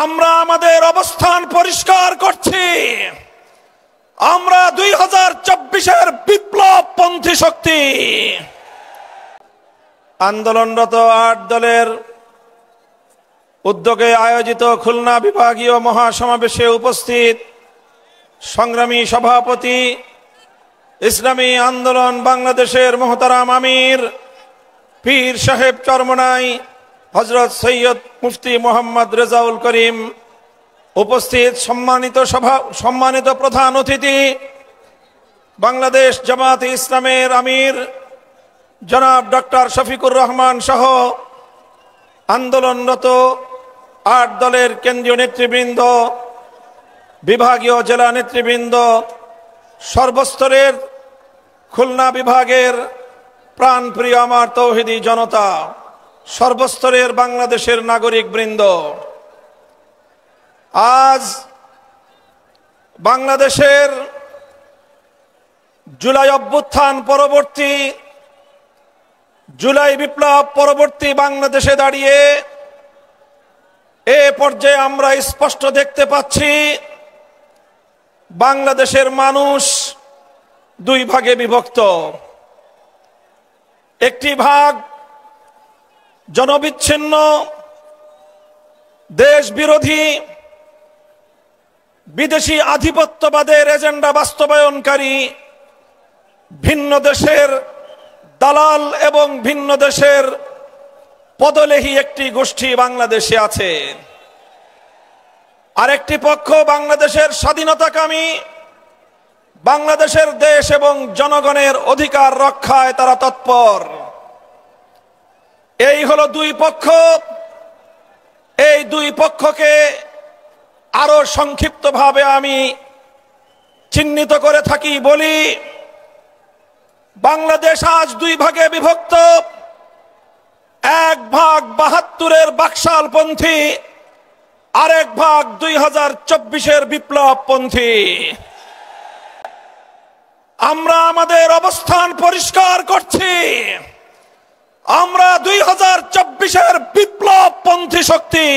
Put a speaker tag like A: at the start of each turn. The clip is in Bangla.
A: আমরা আমাদের অবস্থান পরিষ্কার করছি। আমরা 2024-এর বিপ্লবপন্থী শক্তি। আন্দোলনরত 8 দলের উদ্যোগে আয়োজিত খুলনা বিভাগীয় মহাসমাবেশে উপস্থিত সংগ্রামী সভাপতি, ইসলামী আন্দোলন বাংলাদেশের মোহতারাম আমির পীর সাহেব চরমনাই হযরত সৈয়দ মুফতি মোহাম্মদ রেজাউল করিম, উপস্থিত সম্মানিত প্রধান অতিথি, বাংলাদেশ জামাতে ইসলামের আমির জনাব ডক্টর শফিকুর রহমান সহ আন্দোলনরত 8 দলের কেন্দ্রীয় নেতৃবৃন্দ, বিভাগীয় জেলা নেতৃবৃন্দ, সর্বস্তরের খুলনা বিভাগের প্রাণপ্রিয় আমার তৌহিদি জনতা, সর্বস্তরের বাংলাদেশের নাগরিক বৃন্দ, আজ বাংলাদেশের জুলাই অভ্যুত্থান পরবর্তী, জুলাই বিপ্লব পরবর্তী বাংলাদেশে দাঁড়িয়ে এ পর্যায়ে আমরা স্পষ্ট দেখতে পাচ্ছি বাংলাদেশের মানুষ 2 ভাগে বিভক্ত। একটি ভাগ জনবিচ্ছিন্ন, দেশ বিরোধী, বিদেশি আধিপত্যবাদের এজেন্ডা বাস্তবায়নকারী, ভিন্ন দেশের দালাল এবং ভিন্ন দেশের পদলেহী একটি গোষ্ঠী বাংলাদেশে আছে। আরেকটি পক্ষ বাংলাদেশের স্বাধীনতাকামী, বাংলাদেশের দেশ এবং জনগণের অধিকার রক্ষায় তারা তৎপর। এই হলো 2 পক্ষ। এই 2 পক্ষকে আরো সংক্ষিপ্তভাবে আমি চিহ্নিত করে থাকি বলি, বাংলাদেশ আজ 2 ভাগে বিভক্ত। এক ভাগ 72-এর বাকশালপন্থী, আরেক ভাগ 2024-এর বিপ্লবপন্থী। আমরা আমাদের অবস্থান পরিষ্কার করছি। আমরা 2024-এর বিপ্লবপন্থী শক্তি।